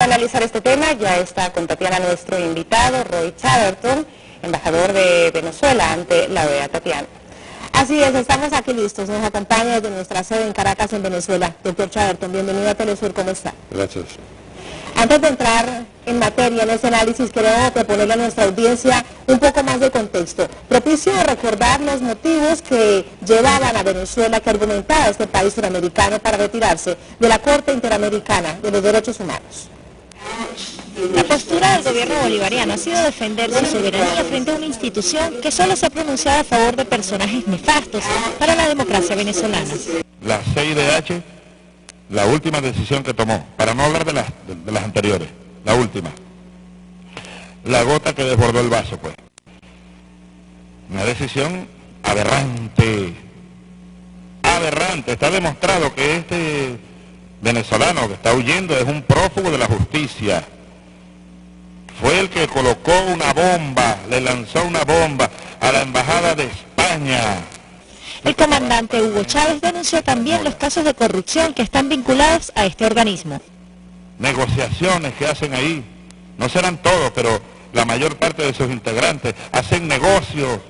analizar este tema ya está con Tatiana nuestro invitado, Roy Chatterton, embajador de Venezuela ante la OEA. Tatiana. Así es, estamos aquí listos, nos acompaña desde nuestra sede en Caracas, en Venezuela. Doctor Chatterton, bienvenido a Telesur, ¿cómo está? Gracias. Antes de entrar en materia en este análisis, queremos proponerle a nuestra audiencia un poco más de contexto, propicio de recordar los motivos que llevaban a Venezuela, que argumentaba este país suramericano para retirarse de la Corte Interamericana de los Derechos Humanos. La postura del gobierno bolivariano ha sido defender su soberanía frente a una institución que solo se ha pronunciado a favor de personajes nefastos para la democracia venezolana. La CIDH, la última decisión que tomó, para no hablar de las anteriores, la última, la gota que desbordó el vaso, pues. Una decisión aberrante, está demostrado que este venezolano que está huyendo es un prófugo de la justicia. Fue el que colocó una bomba, le lanzó una bomba a la embajada de España. El comandante Hugo Chávez denunció también los casos de corrupción que están vinculados a este organismo. Negociaciones que hacen ahí, no serán todos, pero la mayor parte de sus integrantes hacen negocios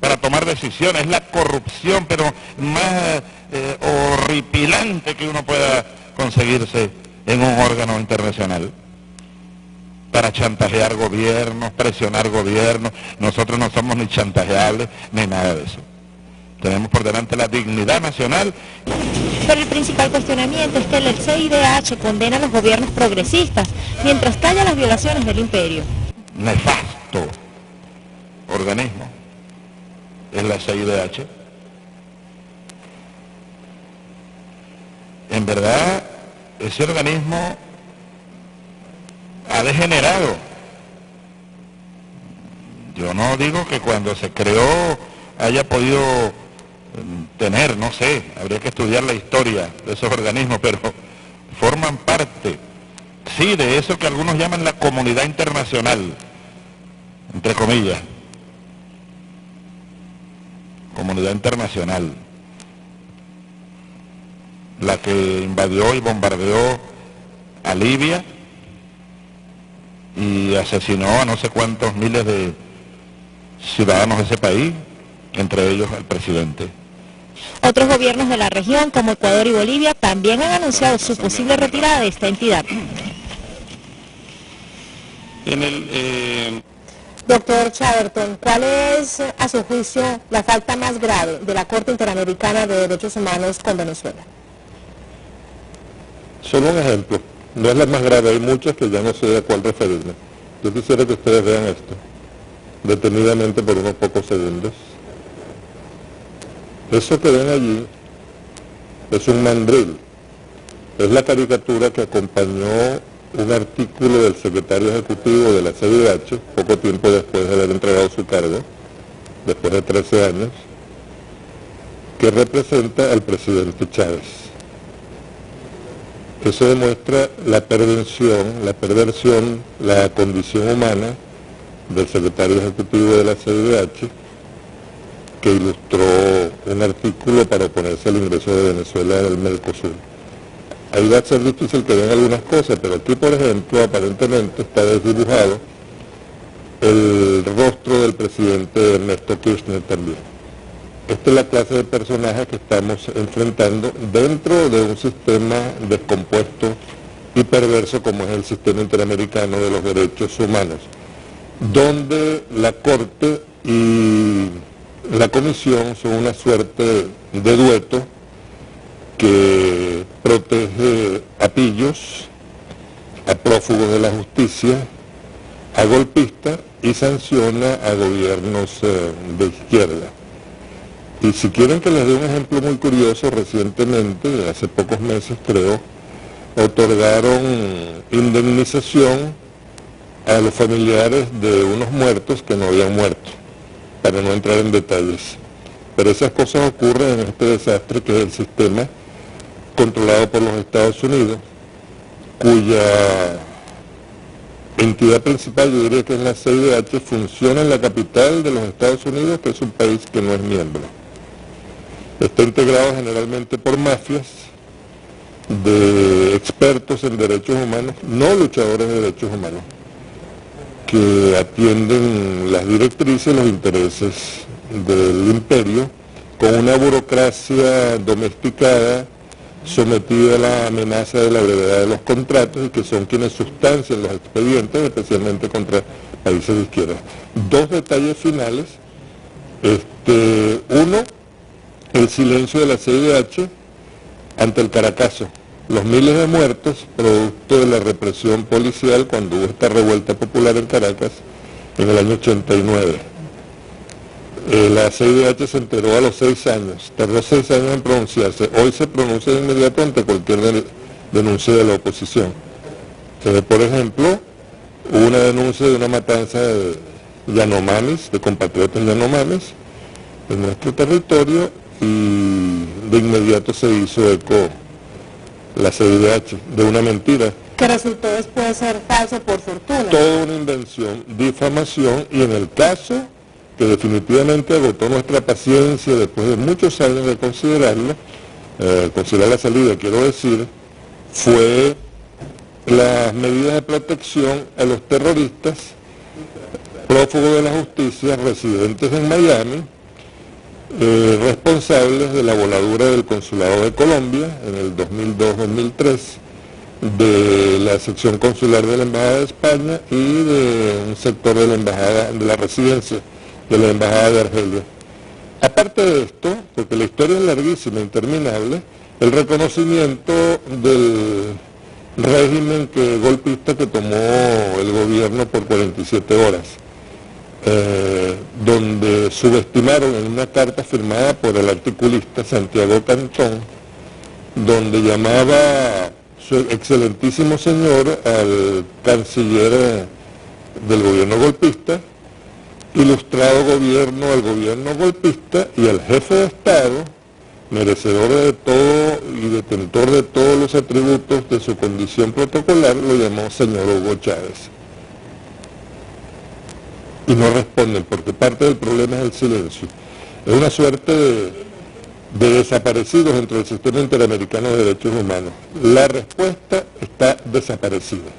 para tomar decisiones. Es la corrupción, pero más horripilante que uno pueda conseguirse en un órgano internacional. Para chantajear gobiernos, presionar gobiernos. Nosotros no somos ni chantajeables ni nada de eso. Tenemos por delante la dignidad nacional. Pero el principal cuestionamiento es que el CIDH condena a los gobiernos progresistas mientras calla las violaciones del imperio. Nefasto organismo es la CIDH. En verdad, ese organismo ha degenerado. Yo no digo que cuando se creó haya podido tener, no sé, habría que estudiar la historia de esos organismos, pero forman parte, sí, de eso que algunos llaman la comunidad internacional, entre comillas. Comunidad internacional, la que invadió y bombardeó a Libia y asesinó a no sé cuántos miles de ciudadanos de ese país, entre ellos al presidente. Otros gobiernos de la región, como Ecuador y Bolivia, también han anunciado su posible retirada de esta entidad. Doctor Chatterton, ¿cuál es, a su juicio, la falta más grave de la Corte Interamericana de Derechos Humanos con Venezuela? Solo un ejemplo, no es la más grave, hay muchas que ya no sé a cuál referirme. Yo quisiera que ustedes vean esto, detenidamente por unos pocos segundos. Eso que ven allí es un mandril, es la caricatura que acompañó un artículo del secretario ejecutivo de la CIDH, poco tiempo después de haber entregado su cargo, después de 13 años, que representa al presidente Chávez. Eso demuestra la perversión, la condición humana del secretario ejecutivo de la CIDH, que ilustró un artículo para oponerse al ingreso de Venezuela en el Mercosur. Ahí va a ser difícil que vean algunas cosas, pero aquí, por ejemplo, aparentemente está desdibujado el rostro del presidente Ernesto Kirchner también. Esta es la clase de personajes que estamos enfrentando dentro de un sistema descompuesto y perverso como es el sistema interamericano de los derechos humanos, donde la Corte y la Comisión son una suerte de dueto que protege a pillos, a prófugos de la justicia, a golpistas y sanciona a gobiernos de izquierda. Y si quieren que les dé un ejemplo muy curioso, recientemente, hace pocos meses creo, otorgaron indemnización a los familiares de unos muertos que no habían muerto, para no entrar en detalles. Pero esas cosas ocurren en este desastre que es el sistema controlado por los Estados Unidos, cuya entidad principal, yo diría que es la CIDH, funciona en la capital de los Estados Unidos, que es un país que no es miembro. Está integrado generalmente por mafias de expertos en derechos humanos, no luchadores de derechos humanos, que atienden las directrices, los intereses del imperio, con una burocracia domesticada, sometida a la amenaza de la brevedad de los contratos y que son quienes sustancian los expedientes, especialmente contra países de izquierda. Dos detalles finales. Uno, el silencio de la CIDH ante el Caracazo, los miles de muertos producto de la represión policial cuando hubo esta revuelta popular en Caracas en el año 89. La CIDH se enteró a los 6 años, tardó 6 años en pronunciarse, hoy se pronuncia de inmediato ante cualquier denuncia de la oposición. Por ejemplo, hubo una denuncia de una matanza de Yanomamis, de compatriotas Yanomamis, en nuestro territorio, y de inmediato se hizo eco la CIDH de una mentira. Que resultó después ser falso por fortuna. Toda una invención, difamación, y en el caso que definitivamente agotó nuestra paciencia después de muchos años de considerarlo, considerar la salida, quiero decir, fue las medidas de protección a los terroristas prófugos de la justicia residentes en Miami, responsables de la voladura del Consulado de Colombia en el 2002-2003, de la sección consular de la Embajada de España y de un sector de la Embajada, de la residencia de la Embajada de Argelia. Aparte de esto, porque la historia es larguísima, interminable, el reconocimiento del régimen golpista que tomó el gobierno por 47 horas, donde subestimaron en una carta firmada por el articulista Santiago Cantón, donde llamaba su excelentísimo señor al canciller del gobierno golpista, ilustrado gobierno al gobierno golpista, y al jefe de Estado, merecedor de todo y detentor de todos los atributos de su condición protocolar, lo llamó señor Hugo Chávez. Y no responden, porque parte del problema es el silencio. Es una suerte de desaparecidos dentro del sistema interamericano de derechos humanos. La respuesta está desaparecida.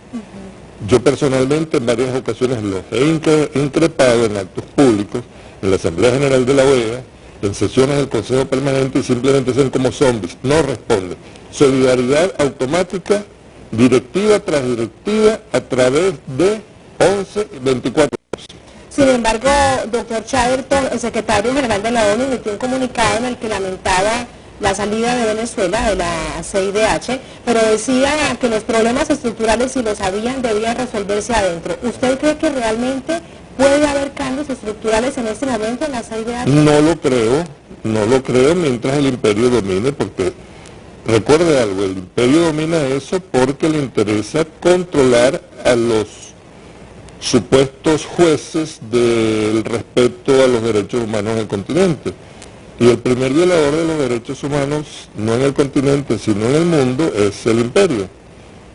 Yo personalmente en varias ocasiones los he increpado en actos públicos, en la Asamblea General de la OEA, en sesiones del Consejo Permanente, y simplemente son como zombies, no responden. Solidaridad automática, directiva tras directiva, a través de 11, 24 horas. Sin embargo, doctor Chatterton, el secretario general de la ONU, emitió un comunicado en el que lamentaba la salida de Venezuela de la CIDH, pero decía que los problemas estructurales, si los habían, debían resolverse adentro. ¿Usted cree que realmente puede haber cambios estructurales en este momento en la CIDH? No lo creo mientras el imperio domine, porque recuerde algo, el imperio domina eso porque le interesa controlar a los supuestos jueces del respeto a los derechos humanos en el continente. Y el primer violador de los derechos humanos, no en el continente, sino en el mundo, es el imperio.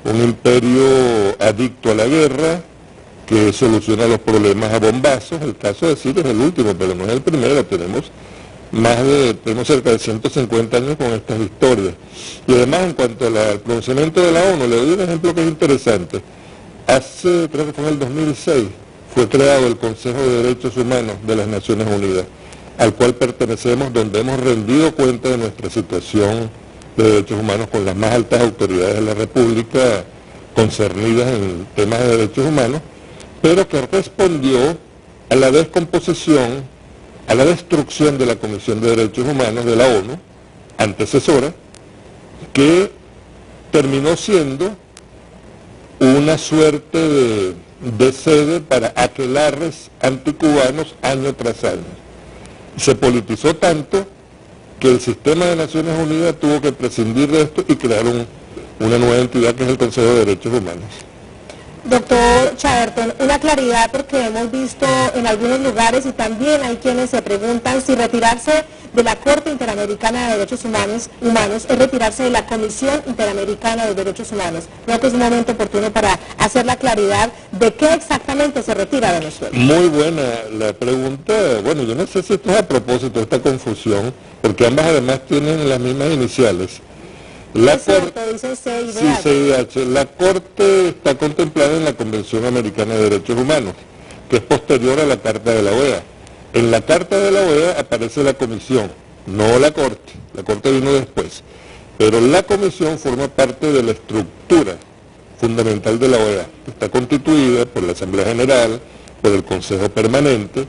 Un imperio adicto a la guerra, que soluciona los problemas a bombazos. El caso de Siria es el último, pero no es el primero. Tenemos cerca de 150 años con estas historias. Y además, en cuanto al pronunciamiento de la ONU, le doy un ejemplo que es interesante. Creo que fue en el 2006, fue creado el Consejo de Derechos Humanos de las Naciones Unidas, al cual pertenecemos, donde hemos rendido cuenta de nuestra situación de derechos humanos con las más altas autoridades de la República concernidas en temas de derechos humanos, pero que respondió a la descomposición, a la destrucción de la Comisión de Derechos Humanos de la ONU, antecesora, que terminó siendo una suerte de sede para aquelarres anticubanos año tras año. Se politizó tanto que el sistema de Naciones Unidas tuvo que prescindir de esto y crear una nueva entidad que es el Consejo de Derechos Humanos. Doctor Chatterton, una claridad, porque hemos visto en algunos lugares, y también hay quienes se preguntan si retirarse de la Corte Interamericana de Derechos Humanos es retirarse de la Comisión Interamericana de Derechos Humanos. Creo que es un momento oportuno para hacer la claridad de qué exactamente se retira de Venezuela. Muy buena la pregunta. Bueno, yo no sé si esto es a propósito de esta confusión, porque ambas además tienen las mismas iniciales. La Es cierto, Corte, dicen CIDH. sí, CIDH, la Corte está contemplada en la Convención Americana de Derechos Humanos, que es posterior a la Carta de la OEA. En la Carta de la OEA aparece la Comisión, no la Corte vino después, pero la Comisión forma parte de la estructura fundamental de la OEA, que está constituida por la Asamblea General, por el Consejo Permanente,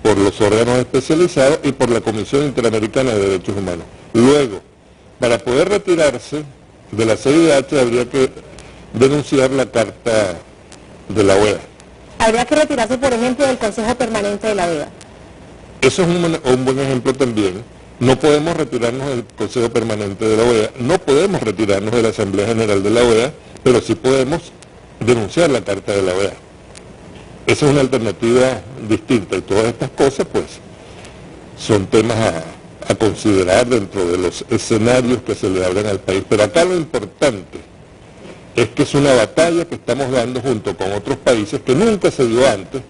por los órganos especializados y por la Comisión Interamericana de Derechos Humanos. Luego, para poder retirarse de la CIDH habría que denunciar la Carta de la OEA. Habría que retirarse, por ejemplo, del Consejo Permanente de la OEA. Eso es un buen ejemplo también. No podemos retirarnos del Consejo Permanente de la OEA, no podemos retirarnos de la Asamblea General de la OEA, pero sí podemos denunciar la Carta de la OEA. Esa es una alternativa distinta y todas estas cosas pues son temas a considerar dentro de los escenarios que se le abren al país. Pero acá lo importante es que es una batalla que estamos dando junto con otros países que nunca se dio antes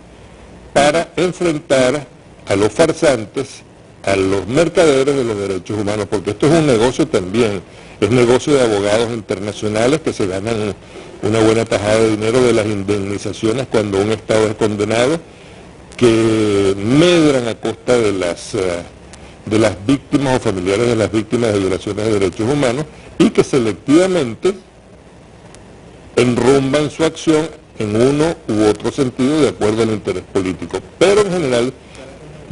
para enfrentar a los farsantes, a los mercaderes de los derechos humanos, porque esto es un negocio también, es negocio de abogados internacionales que se ganan una buena tajada de dinero de las indemnizaciones cuando un Estado es condenado, que medran a costa de las víctimas o familiares de las víctimas de violaciones de derechos humanos y que selectivamente enrumban su acción en uno u otro sentido de acuerdo al interés político. Pero en general,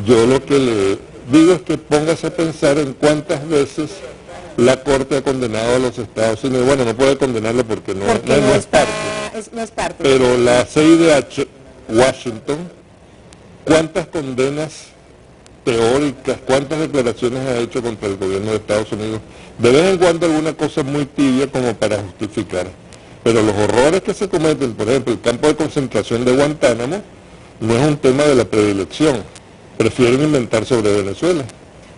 yo lo que le digo es que póngase a pensar en cuántas veces la Corte ha condenado a los Estados Unidos. Bueno, no puede condenarlo porque no es parte. Pero la CIDH, Washington, ¿cuántas condenas teóricas, cuántas declaraciones ha hecho contra el gobierno de Estados Unidos? De vez en cuando alguna cosa muy tibia como para justificar. Pero los horrores que se cometen, por ejemplo, el campo de concentración de Guantánamo, no es un tema de la predilección. Prefieren inventar sobre Venezuela.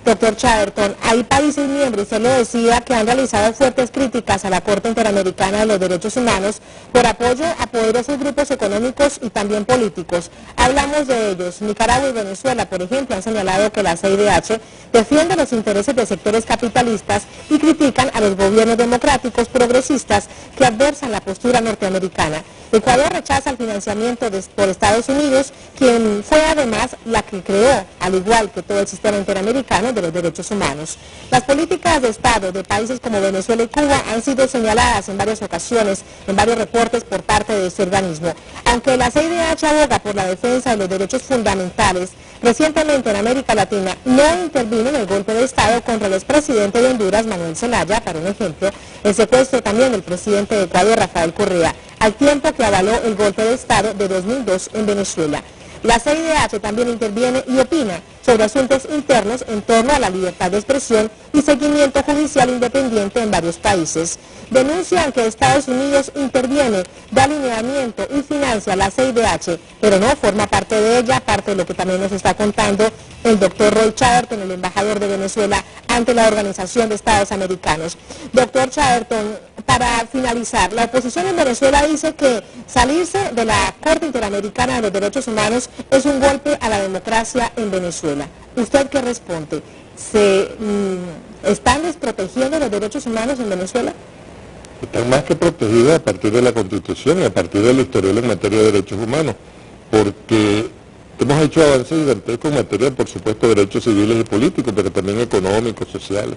Doctor Chatterton, hay países miembros, usted lo decía, que han realizado fuertes críticas a la Corte Interamericana de los Derechos Humanos por apoyo a poderosos grupos económicos y también políticos. Hablamos de ellos. Nicaragua y Venezuela, por ejemplo, han señalado que la CIDH defiende los intereses de sectores capitalistas y critican a los gobiernos democráticos progresistas que adversan la postura norteamericana. Ecuador rechaza el financiamiento por Estados Unidos, quien fue además la que creó, al igual que todo el sistema interamericano de los derechos humanos. Las políticas de Estado de países como Venezuela y Cuba han sido señaladas en varias ocasiones, en varios reportes por parte de este organismo. Aunque la CIDH aboga por la defensa de los derechos fundamentales, recientemente en América Latina no intervino en el golpe de Estado contra el expresidente de Honduras, Manuel Zelaya, para un ejemplo, el secuestro también del presidente de Ecuador, Rafael Correa, al tiempo que avaló el golpe de Estado de 2002 en Venezuela. La CIDH también interviene y opina sobre asuntos internos en torno a la libertad de expresión y seguimiento judicial independiente en varios países. Denuncian que Estados Unidos interviene, da alineamiento y financia la CIDH, pero no forma parte de ella, parte de lo que también nos está contando el doctor Roy Chatterton, el embajador de Venezuela ante la Organización de Estados Americanos. Doctor Chatterton, para finalizar, la oposición en Venezuela dice que salirse de la Corte Interamericana de los Derechos Humanos es un golpe a la democracia en Venezuela. ¿Usted qué responde? ¿Se están desprotegiendo los derechos humanos en Venezuela? Están más que protegidos a partir de la Constitución y a partir del historial en materia de derechos humanos, porque hemos hecho avances gigantescos en materia, por supuesto, de derechos civiles y políticos, pero también económicos, sociales,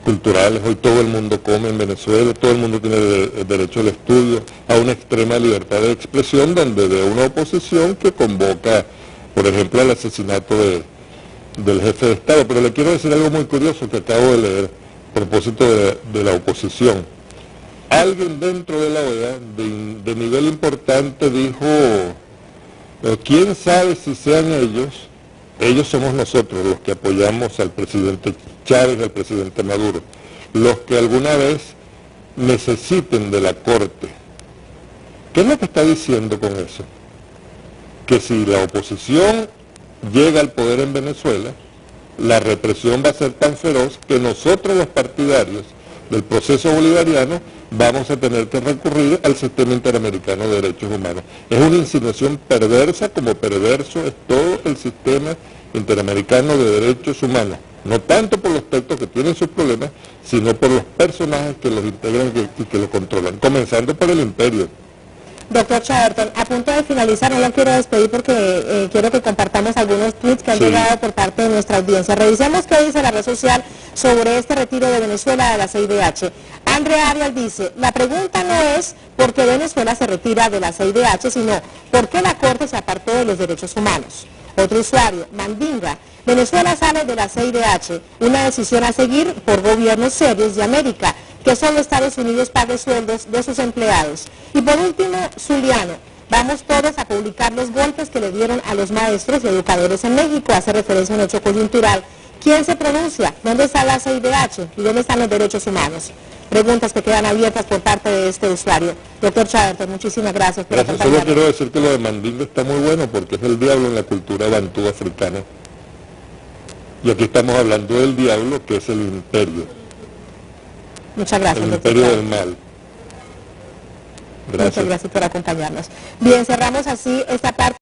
culturales. Hoy todo el mundo come en Venezuela, todo el mundo tiene derecho al estudio, a una extrema libertad de expresión, donde de una oposición que convoca, por ejemplo, al asesinato del jefe de Estado. Pero le quiero decir algo muy curioso que acabo de leer a propósito de la oposición. Alguien dentro de la OEA, de nivel importante, dijo, quién sabe si sean ellos somos nosotros los que apoyamos al presidente Chávez, al presidente Maduro, los que alguna vez necesiten de la Corte. ¿Qué es lo que está diciendo con eso? Que si la oposición llega al poder en Venezuela, la represión va a ser tan feroz que nosotros los partidarios del proceso bolivariano vamos a tener que recurrir al sistema interamericano de derechos humanos. Es una insinuación perversa, como perverso es todo el sistema interamericano de derechos humanos. No tanto por los textos que tienen sus problemas, sino por los personajes que los integran y que lo controlan, comenzando por el imperio. Doctor Chatterton, a punto de finalizar, no lo quiero despedir porque quiero que compartamos algunos tweets que han llegado por parte de nuestra audiencia. Revisemos qué dice la red social sobre este retiro de Venezuela de la CIDH. Andrea Arias dice, la pregunta no es por qué Venezuela se retira de la CIDH, sino por qué la Corte se apartó de los derechos humanos. Otro usuario, Mandinga, Venezuela sale de la CIDH, una decisión a seguir por gobiernos serios de América, que solo Estados Unidos pague sueldos de sus empleados. Y por último, Zuliano, vamos todos a publicar los golpes que le dieron a los maestros y educadores en México, hace referencia a un hecho coyuntural. ¿Quién se pronuncia? ¿Dónde está la CIDH? ¿Y dónde están los derechos humanos? Preguntas que quedan abiertas por parte de este usuario. Doctor Chatterton, muchísimas gracias por acompañarnos. Solo quiero decir que lo de Mandinga está muy bueno porque es el diablo en la cultura bantú africana. Y aquí estamos hablando del diablo, que es el imperio. Muchas gracias, el doctor imperio Chatterton. del mal. Gracias. Muchas gracias por acompañarnos. Bien, cerramos así esta parte.